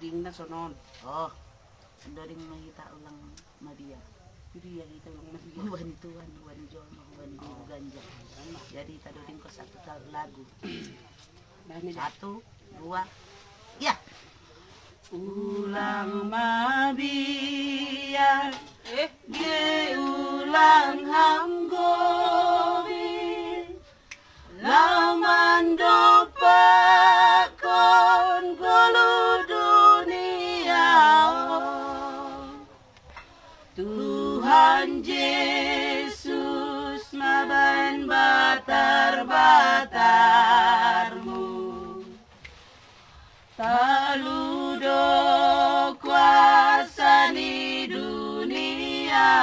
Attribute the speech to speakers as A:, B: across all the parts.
A: ding na sonon.
B: Oh, dari mahita ulang Maria.
A: Jadi ya kita lang Maria.
B: Wan Tuhan, wan Jono, wan Dio Ganja. Jadi tadurin ko satu lagu.
A: Dami na.
B: 1, 2, ya.
A: Ulang mabiya, ge ulang hanggobi, laman dopakon golu dunia. Tuhan Yesus maban batar-batarmu, taludo kuasa ni dunia.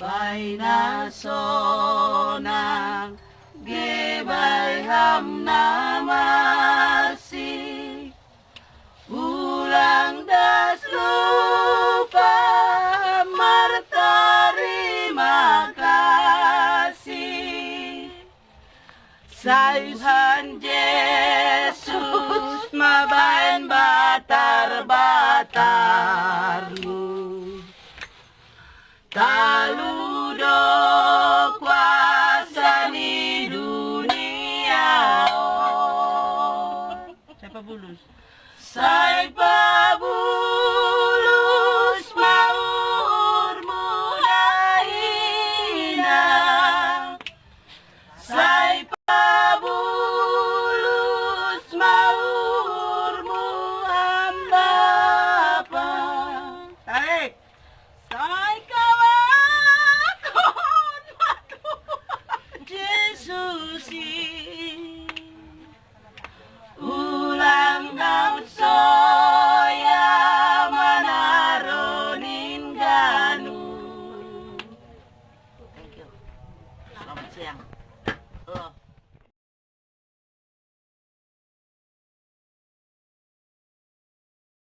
A: Baina sonang ge bai hamna masih ulang das lupa terima kasih. Tuhan Yesus mabain batar-batarmu, taludo kuasa ni dunia. Siapa bulus? Saya